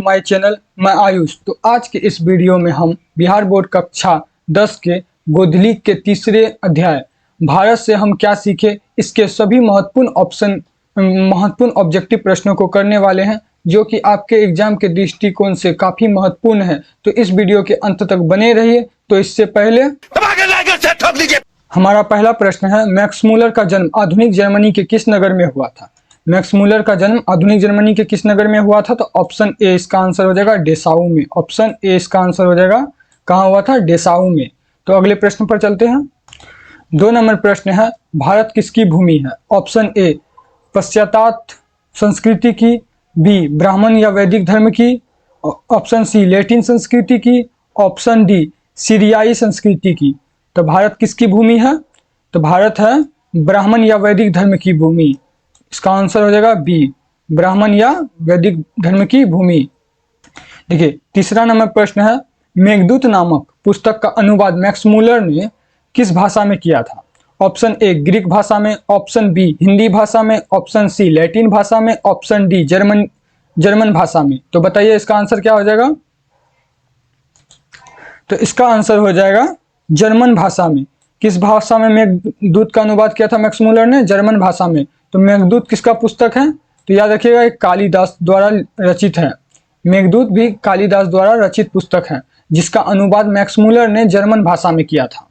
My channel. मैं आयुष। तो आज के इस वीडियो में हम बिहार बोर्ड कक्षा 10 के गोधली के तीसरे अध्याय भारत से हम क्या सीखे इसके सभी महत्वपूर्ण ऑब्जेक्टिव प्रश्नों को करने वाले हैं, जो कि आपके एग्जाम के दृष्टिकोण से काफी महत्वपूर्ण है। तो इस वीडियो के अंत तक बने रहिए। तो इससे पहले हमारा पहला प्रश्न है, मैक्स मूलर का जन्म आधुनिक जर्मनी के किस नगर में हुआ था? मैक्स मूलर का जन्म आधुनिक जर्मनी के किस नगर में हुआ था? तो ऑप्शन ए इसका आंसर हो जाएगा डेसाऊ में। ऑप्शन ए इसका आंसर हो जाएगा, कहाँ हुआ था? डेसाऊ में। तो अगले प्रश्न पर चलते हैं। 2 नंबर प्रश्न है, भारत किसकी भूमि है? ऑप्शन ए पाश्चात्य संस्कृति की, बी ब्राह्मण या वैदिक धर्म की, ऑप्शन सी लैटिन संस्कृति की, ऑप्शन डी सीरियाई संस्कृति की। तो भारत किसकी भूमि है? तो भारत है ब्राह्मण या वैदिक धर्म की भूमि। इसका आंसर हो जाएगा बी, ब्राह्मण या वैदिक धर्म की भूमि। देखिए, तीसरा नंबर प्रश्न है, मेघदूत नामक पुस्तक का अनुवाद मैक्स मूलर ने किस भाषा में किया था? ऑप्शन ए ग्रीक भाषा में, ऑप्शन बी हिंदी भाषा में, ऑप्शन सी लैटिन भाषा में, ऑप्शन डी जर्मन भाषा में। तो बताइए इसका आंसर क्या हो जाएगा? तो इसका आंसर हो जाएगा जर्मन भाषा में। किस भाषा में मेघदूत का अनुवाद किया था मैक्स मूलर ने? जर्मन भाषा में। तो मेघदूत किसका पुस्तक है? तो याद रखिएगा, एक कालिदास द्वारा रचित है। मेघदूत भी कालिदास द्वारा रचित पुस्तक है, जिसका अनुवाद मैक्स मूलर ने जर्मन भाषा में किया था।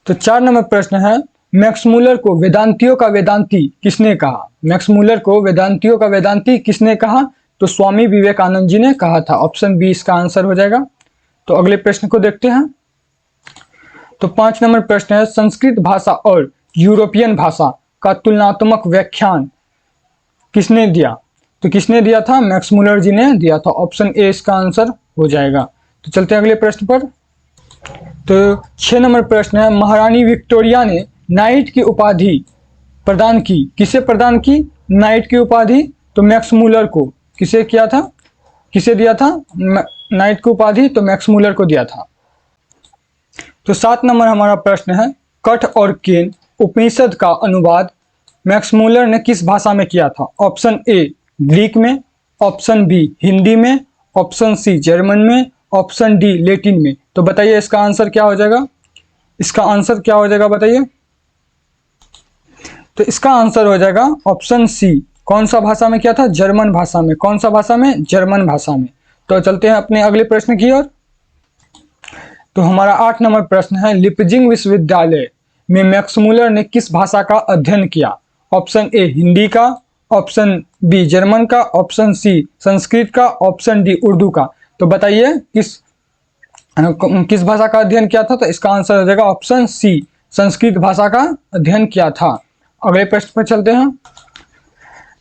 तो 4 नंबर प्रश्न है, मैक्स मूलर को वेदांतियों का वेदांती किसने कहा? मैक्स मूलर को वेदांतियों का वेदांती किसने कहा? तो स्वामी विवेकानंद जी ने कहा था। ऑप्शन बी इसका आंसर हो जाएगा। तो अगले प्रश्न को देखते हैं। तो 5 नंबर प्रश्न है, संस्कृत भाषा और यूरोपियन भाषा का तुलनात्मक व्याख्यान किसने दिया? तो किसने दिया था? मैक्स मूलर जी ने दिया था। ऑप्शन ए इसका आंसर हो जाएगा। तो चलते हैं अगले प्रश्न पर। तो 6 नंबर प्रश्न है, महारानी विक्टोरिया ने नाइट की उपाधि प्रदान की, किसे प्रदान की नाइट की उपाधि? तो मैक्स मूलर को। किसे किया था? किसे दिया था नाइट की उपाधि? तो मैक्स मूलर को दिया था। तो 7 नंबर हमारा प्रश्न है, कठ और केन उपनिषद का अनुवाद मैक्स मूलर ने किस भाषा में किया था? ऑप्शन ए ग्रीक में, ऑप्शन बी हिंदी में, ऑप्शन सी जर्मन में, ऑप्शन डी लैटिन में। तो बताइए इसका आंसर क्या हो जाएगा? इसका आंसर क्या हो जाएगा बताइए? तो इसका आंसर हो जाएगा ऑप्शन सी। कौन सा भाषा में किया था? जर्मन भाषा में। कौन सा भाषा में? जर्मन भाषा में। तो चलते हैं अपने अगले प्रश्न की ओर। तो हमारा 8 नंबर प्रश्न है, लिपजिंग विश्वविद्यालय में मैक्स मूलर ने किस भाषा का अध्ययन किया? ऑप्शन ए हिंदी का, ऑप्शन बी जर्मन का, ऑप्शन सी संस्कृत का, ऑप्शन डी उर्दू का। तो बताइए किस भाषा का अध्ययन किया था? तो इसका आंसर हो जाएगा ऑप्शन सी, संस्कृत भाषा का अध्ययन किया था। अगले प्रश्न पर चलते हैं।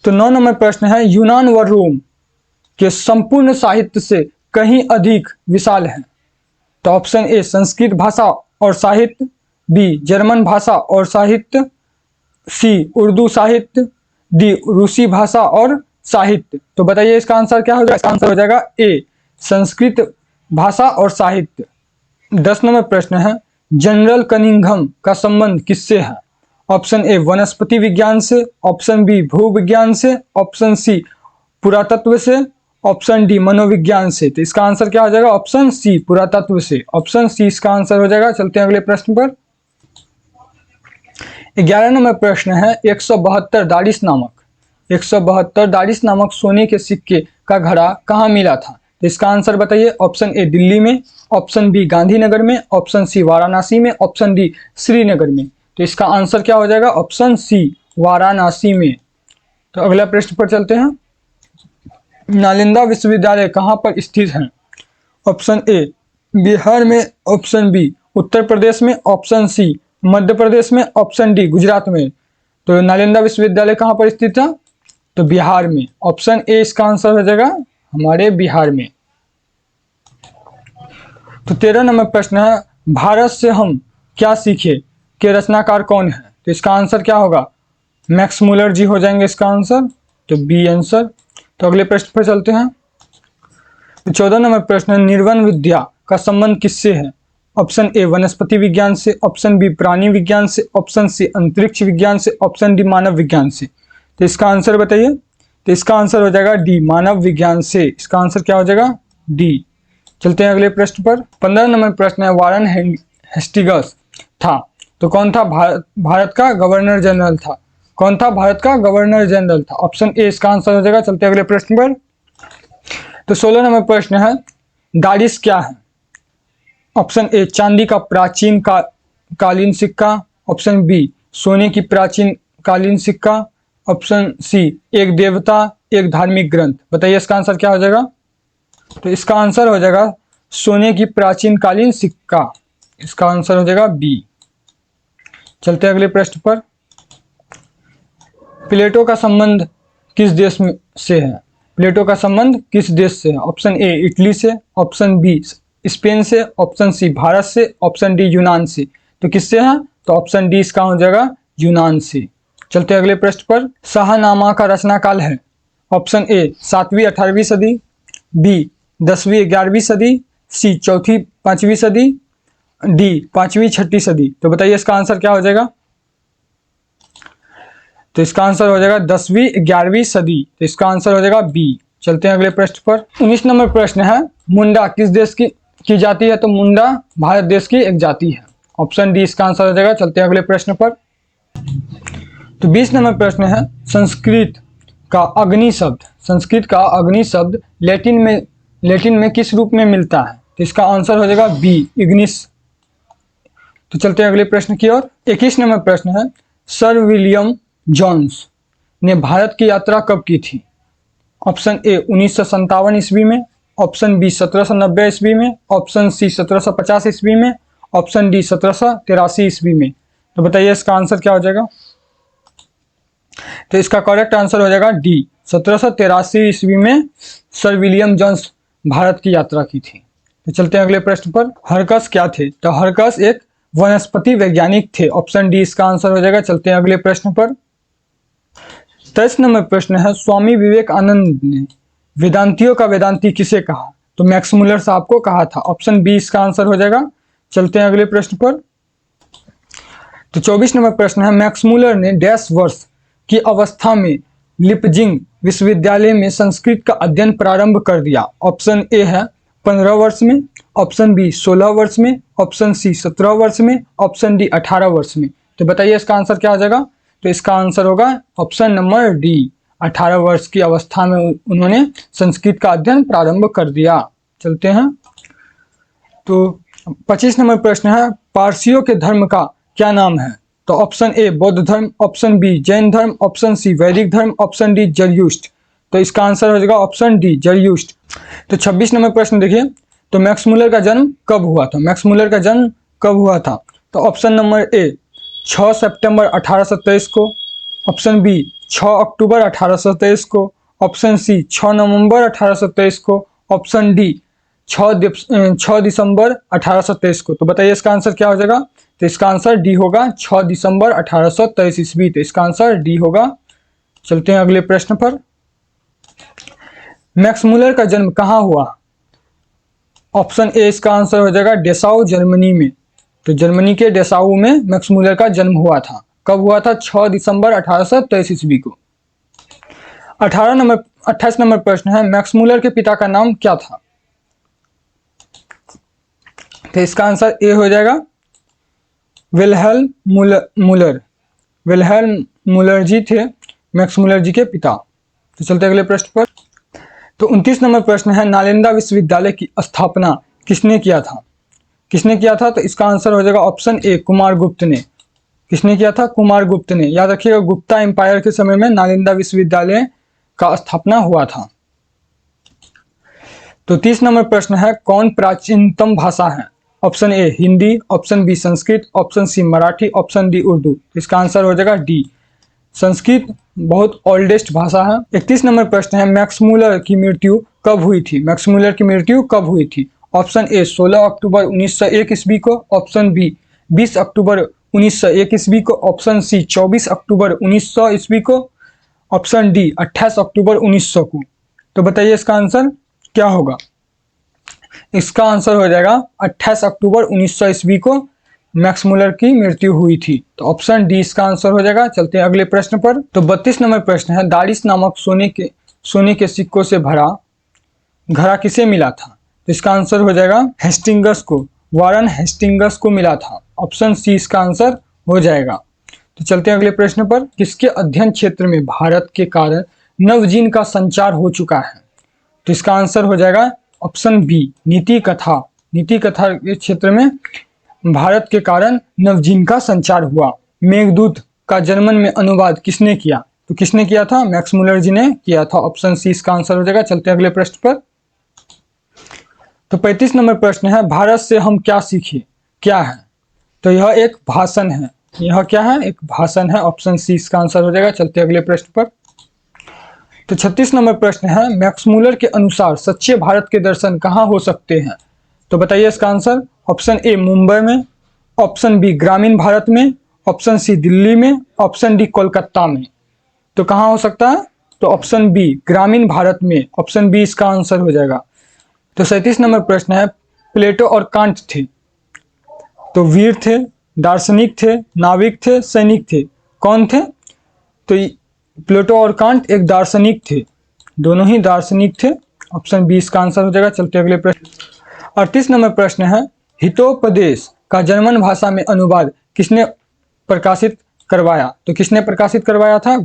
तो 9 नंबर प्रश्न है, यूनान व रोम के संपूर्ण साहित्य से कहीं अधिक विशाल है। तो ऑप्शन ए संस्कृत भाषा और साहित्य, बी जर्मन भाषा और साहित्य, सी उर्दू साहित्य, डी रूसी भाषा और साहित्य। तो बताइए इसका आंसर क्या हो जाएगा? इसका आंसर हो जाएगा ए संस्कृत भाषा और साहित्य। 10 नंबर प्रश्न है, जनरल कनिंघम का संबंध किससे है? ऑप्शन ए वनस्पति विज्ञान से, ऑप्शन बी भूविज्ञान से, ऑप्शन सी पुरातत्व से, ऑप्शन डी मनोविज्ञान से। तो इसका आंसर क्या हो जाएगा? ऑप्शन सी पुरातत्व से। ऑप्शन सी इसका आंसर हो जाएगा। चलते हैं अगले प्रश्न पर। 11 नंबर प्रश्न है, 172 दारिश नामक सोने के सिक्के का घड़ा कहाँ मिला था? तो इसका आंसर बताइए। ऑप्शन ए दिल्ली में, ऑप्शन बी गांधीनगर में, ऑप्शन सी वाराणसी में, ऑप्शन डी श्रीनगर में। तो इसका आंसर क्या हो जाएगा? ऑप्शन सी वाराणसी में। तो अगला प्रश्न पर चलते हैं। नालंदा विश्वविद्यालय कहाँ पर स्थित है? ऑप्शन ए बिहार में, ऑप्शन बी उत्तर प्रदेश में, ऑप्शन सी मध्य प्रदेश में, ऑप्शन डी गुजरात में। तो नालंदा विश्वविद्यालय कहाँ पर स्थित है? तो बिहार में। ऑप्शन ए इसका आंसर हो जाएगा हमारे बिहार में। तो 13 नंबर प्रश्न है, भारत से हम क्या सीखे के रचनाकार कौन है? तो इसका आंसर क्या होगा? मैक्स मूलर जी हो जाएंगे इसका आंसर। तो बी आंसर। तो अगले प्रश्न पर चलते हैं। तो 14 नंबर प्रश्न है, निर्वहन विद्या का संबंध किससे है? ऑप्शन ए वनस्पति विज्ञान से, ऑप्शन बी प्राणी विज्ञान से, ऑप्शन सी अंतरिक्ष विज्ञान से, ऑप्शन डी मानव विज्ञान से। तो इसका आंसर बताइए। तो इसका आंसर हो जाएगा डी, मानव विज्ञान से। इसका आंसर क्या हो जाएगा? डी। चलते हैं अगले प्रश्न पर। 15 नंबर प्रश्न है, वारन हेस्टिंग्स था तो कौन था? भारत का गवर्नर जनरल था। कौन था? भारत का गवर्नर जनरल था। ऑप्शन ए इसका आंसर हो जाएगा। चलते हैं अगले प्रश्न पर। तो 16 नंबर प्रश्न है, दारिस क्या है? ऑप्शन ए चांदी का प्राचीन कालीन सिक्का। ऑप्शन बी सोने की प्राचीन कालीन सिक्का। ऑप्शन सी एक देवता एक धार्मिक ग्रंथ। बताइए इसका आंसर क्या हो जाएगा? तो इसका आंसर हो जाएगा सोने की प्राचीन कालीन सिक्का। इसका आंसर हो जाएगा बी। चलते हैं अगले प्रश्न पर। प्लेटो का संबंध किस देश से है? प्लेटो का संबंध किस देश से है? ऑप्शन ए इटली से। ऑप्शन बी स्पेन से। ऑप्शन सी भारत से। ऑप्शन डी यूनान से। तो किससे है? तो ऑप्शन डी इसका हो जाएगा यूनान से। चलते हैं अगले प्रश्न पर। शाहनामा का रचना काल है। ऑप्शन ए 7वीं 18वीं सदी, बी 10वीं 11वीं सदी, सी 4वीं 5वीं सदी, डी 5वीं 6वीं सदी। तो बताइए इसका आंसर क्या हो जाएगा? तो इसका आंसर हो जाएगा 10वीं 11वीं सदी। तो इसका आंसर हो जाएगा बी। चलते हैं अगले प्रश्न पर। 19 नंबर प्रश्न है, मुंडा किस देश की जाति है? तो मुंडा भारत देश की एक जाति है। ऑप्शन डी इसका आंसर हो जाएगा। चलते हैं अगले प्रश्न पर। तो 20 नंबर प्रश्न है, संस्कृत का अग्नि शब्द लैटिन में किस रूप में मिलता है? तो इसका आंसर हो जाएगा बी इग्निस। तो चलते हैं अगले प्रश्न की ओर। 21 नंबर प्रश्न है, सर विलियम जोन्स ने भारत की यात्रा कब की थी? ऑप्शन ए 1957 ईस्वी में। ऑप्शन बी 1790 ईस्वी में। ऑप्शन सी 1750 ईस्वी में। ऑप्शन डी 1783 ईस्वी में। तो बताइए इसका आंसर क्या हो जाएगा? तो इसका करेक्ट आंसर हो जाएगा डी 1783 ईस्वी में सर विलियम जोन्स भारत की यात्रा की थी। तो चलते हैं अगले प्रश्न पर। हरकस क्या थे? तो हरकस एक वनस्पति वैज्ञानिक थे। ऑप्शन डी इसका आंसर हो जाएगा। चलते हैं अगले प्रश्न पर। 23 नंबर प्रश्न है, स्वामी विवेकानंद ने वेदांतियों का वेदांती किसे कहा? तो मैक्स मुलर साहब को कहा था। ऑप्शन बी इसका आंसर हो जाएगा। चलते हैं अगले प्रश्न पर। तो 24 नंबर प्रश्न है, मैक्स मुलर ने डैश वर्ष की अवस्था में लिपजिंग विश्वविद्यालय में संस्कृत का अध्ययन प्रारंभ कर दिया? ऑप्शन ए है 15 वर्ष में। ऑप्शन बी 16 वर्ष में। ऑप्शन सी 17 वर्ष में। ऑप्शन डी 18 वर्ष में। तो बताइए इसका आंसर क्या हो जाएगा? तो इसका आंसर होगा ऑप्शन नंबर डी 18 वर्ष की अवस्था में उन्होंने संस्कृत का अध्ययन प्रारंभ कर दिया। चलते हैं। तो 25 नंबर प्रश्न है, पारसियों के धर्म का क्या नाम है? तो ऑप्शन ए बौद्ध धर्म। ऑप्शन बी जैन धर्म। ऑप्शन सी वैदिक धर्म। ऑप्शन डी जरयुष्ट। तो इसका आंसर हो जाएगा ऑप्शन डी जरयुष्ट। तो 26 नंबर प्रश्न देखिए, तो मैक्स मुलर का जन्म कब हुआ था? मैक्स मुलर का जन्म कब हुआ था? तो ऑप्शन नंबर ए 6 सितंबर 1823 को। ऑप्शन बी 6 अक्टूबर 1823 को। ऑप्शन सी 6 नवंबर 1823 को। ऑप्शन डी 6 दिसंबर 1823 को। तो बताइए इसका आंसर क्या हो जाएगा? तो इसका आंसर डी होगा 6 दिसंबर 1823 ईस्वी। तो इसका आंसर डी होगा। चलते हैं अगले प्रश्न पर। मैक्स मुलर का जन्म कहाँ हुआ? ऑप्शन ए इसका आंसर हो जाएगा डेसाउ जर्मनी में। तो जर्मनी के डेसाउ में मैक्स मुलर का जन्म हुआ था। कब हुआ था? 6 दिसंबर 1823 ईस्वी को। 28 नंबर प्रश्न है, मैक्स मुलर के पिता का नाम क्या था? तो इसका आंसर ए हो जाएगा विल्हेल्म मुलर। विल्हेल्म मुलर जी थे मैक्स मुलर जी के पिता। तो चलते अगले प्रश्न पर। तो 29 नंबर प्रश्न है, नालंदा विश्वविद्यालय की स्थापना किसने किया था? किसने किया था? तो इसका आंसर हो जाएगा ऑप्शन ए कुमारगुप्त ने। किसने किया था? कुमारगुप्त ने। याद रखिएगा गुप्ता एम्पायर के समय में नालंदा विश्वविद्यालय का स्थापना हुआ था। तो 30 नंबर प्रश्न है, कौन प्राचीनतम भाषा है? Option A Hindi. Option B Sanskrit. Option C Marathi. Option D Urdu. इसका आंसर हो जाएगा डी संस्कृत बहुत ओल्डेस्ट भाषा है। 31 नंबर प्रश्न है, मैक्स मुलर की मृत्यु कब हुई थी? मैक्स मुलर की मृत्यु कब हुई थी? ऑप्शन ए 16 अक्टूबर 1901 ईस्वी को। ऑप्शन बी 20 अक्टूबर 1901 ईस्वी को। ऑप्शन सी 24 अक्टूबर 1900 ईस्वी को। ऑप्शन डी 28 अक्टूबर 1900 को। तो बताइए इसका आंसर क्या होगा? इसका आंसर हो जाएगा 28 अक्टूबर 1900 ईस्वी को मैक्स मुलर की मृत्यु हुई थी। तो ऑप्शन डी इसका आंसर हो जाएगा। चलते हैं अगले प्रश्न पर। तो 32 नंबर प्रश्न है, दारिस नामक सोने के सिक्कों से भरा घड़ा किसे मिला था? तो इसका आंसर हो जाएगा हेस्टिंगस को, वारन हेस्टिंगस को मिला था। ऑप्शन सी इसका आंसर हो जाएगा। तो चलते हैं अगले प्रश्न पर। किसके अध्ययन क्षेत्र में भारत के कारण नवजीन का संचार हो चुका है? तो इसका आंसर हो जाएगा ऑप्शन बी नीति कथा। नीति कथा के क्षेत्र में भारत के कारण नवजीन का संचार हुआ। मेघदूत का जर्मन में अनुवाद किसने किया? तो किसने किया था? मैक्स मुलर जी ने किया था। ऑप्शन सी इसका आंसर हो जाएगा। चलते हैं अगले प्रश्न पर। तो 35 नंबर प्रश्न है, भारत से हम क्या सीखे? क्या है? तो यह एक भाषण है। यह क्या है? एक भाषण है। ऑप्शन सी इसका आंसर हो जाएगा। चलते हैं अगले प्रश्न पर। तो 36 नंबर प्रश्न है, मैक्स मुलर के अनुसार सच्चे भारत के दर्शन कहाँ हो सकते हैं? तो बताइए इसका आंसर। ऑप्शन ए मुंबई में, ऑप्शन बी ग्रामीण भारत में, ऑप्शन सी दिल्ली में, ऑप्शन डी कोलकाता में। तो कहाँ हो सकता है? तो ऑप्शन बी ग्रामीण भारत में। ऑप्शन बी इसका आंसर हो जाएगा। तो 37 नंबर प्रश्न है, प्लेटो और कांट थे तो वीर थे, दार्शनिक थे, नाविक थे, सैनिक थे? कौन थे? तो प्लेटो और कांट एक दार्शनिक थे, दोनों ही दार्शनिक थे। ऑप्शन बी इसका आंसर हो जाएगा। चलते अगले प्रश्न। 38 नंबर प्रश्न है, हितोपदेश का जर्मन भाषा में अनुवाद किसने प्रकाशित करवाया? तो किसने प्रकाशित करवाया था?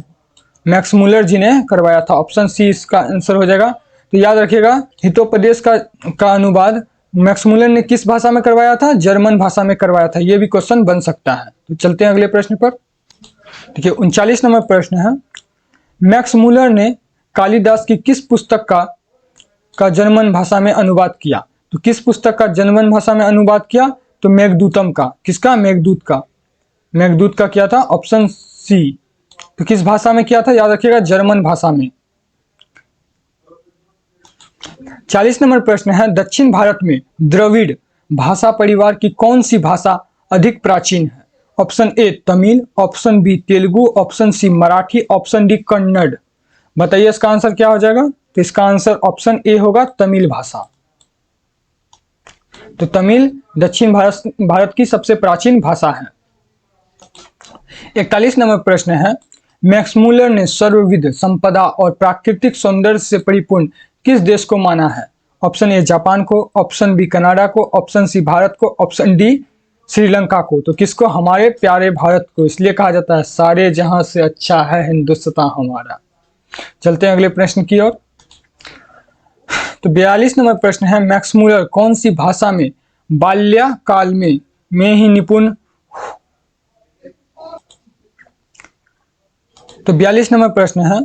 मैक्स मुलर जी ने करवाया था। ऑप्शन सी इसका आंसर हो जाएगा। तो याद रखिएगा, हितोपदेश का अनुवाद मैक्स मुलर ने किस भाषा में करवाया था? जर्मन भाषा में करवाया था। यह भी क्वेश्चन बन सकता है। तो चलते हैं अगले प्रश्न पर। देखिए 39 नंबर प्रश्न है, मैक्स मुलर ने कालिदास की किस पुस्तक का जर्मन भाषा में अनुवाद किया? तो किस पुस्तक का जर्मन भाषा में अनुवाद किया? तो मेघदूतम का। किसका? मेघदूत का। मेघदूत का किया था। Option C. तो किस भाषा में किया था? याद रखिएगा, जर्मन भाषा में। 40 नंबर प्रश्न है, दक्षिण भारत में द्रविड़ भाषा परिवार की कौन सी भाषा अधिक प्राचीन है? Option A Tamil, option B Telugu, option C Marathi, option D Kannada. बताइए इसका आंसर क्या हो जाएगा? तो इसका आंसर ऑप्शन ए होगा, तमिल भाषा। तो तमिल दक्षिण भारत की सबसे प्राचीन भाषा है। 41 नंबर प्रश्न है, मैक्स मुलर ने सर्वविध संपदा और प्राकृतिक सौंदर्य से परिपूर्ण किस देश को माना है? ऑप्शन ए जापान को, ऑप्शन बी कनाडा को, ऑप्शन सी भारत को, ऑप्शन डी श्रीलंका को। तो किसको? हमारे प्यारे भारत को। इसलिए कहा जाता है सारे जहां से अच्छा है हिंदुस्तान हमारा। चलते हैं अगले प्रश्न की ओर। तो 42 नंबर प्रश्न है, मैक्स मुलर कौन सी भाषा में बाल्यकाल में ही निपुण? तो 42 नंबर प्रश्न है,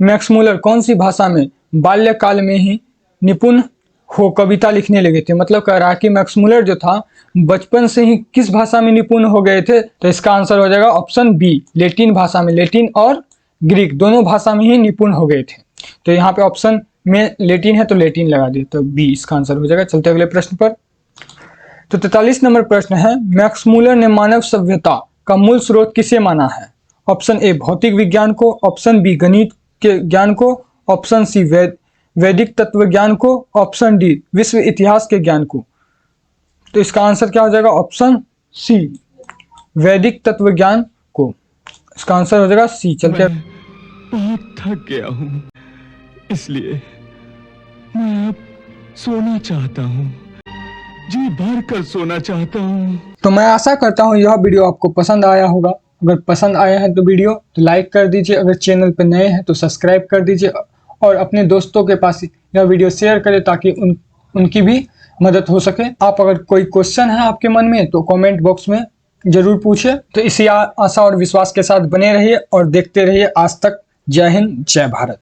मैक्स मुलर कौन सी भाषा में बाल्यकाल में ही निपुण हो कविता लिखने लगे थे? मतलब कह रहा है कि मैक्स मुलर जो था बचपन से ही किस भाषा में निपुण हो गए थे? तो इसका आंसर हो जाएगा ऑप्शन बी लैटिन भाषा में। लैटिन और ग्रीक दोनों भाषा में ही निपुण हो गए थे। तो यहाँ पे ऑप्शन में लैटिन है तो लैटिन लगा दिए, तो बी इसका आंसर हो जाएगा। चलते अगले प्रश्न पर। तो 43 नंबर प्रश्न है, मैक्स मुलर ने मानव सभ्यता का मूल स्रोत किसे माना है? ऑप्शन ए भौतिक विज्ञान को, ऑप्शन बी गणित के ज्ञान को, ऑप्शन सी वैदिक तत्व ज्ञान को, ऑप्शन डी विश्व इतिहास के ज्ञान को। तो इसका आंसर क्या हो जाएगा? ऑप्शन सी वैदिक तत्व ज्ञान को। इसका आंसर हो जाएगा सी। चलते बहुत थक गया हूं, इसलिए मैं अब सोना चाहता हूं, जी भर कर सोना चाहता हूं। तो मैं आशा करता हूं यह वीडियो आपको पसंद आया होगा। अगर पसंद आया है तो वीडियो तो लाइक कर दीजिए, अगर चैनल पर नए हैं तो सब्सक्राइब कर दीजिए और अपने दोस्तों के पास यह वीडियो शेयर करें ताकि उनकी भी मदद हो सके। आप अगर कोई क्वेश्चन है आपके मन में तो कमेंट बॉक्स में जरूर पूछिए। तो इसी आशा और विश्वास के साथ बने रहिए और देखते रहिए आज तक। जय हिंद, जय भारत।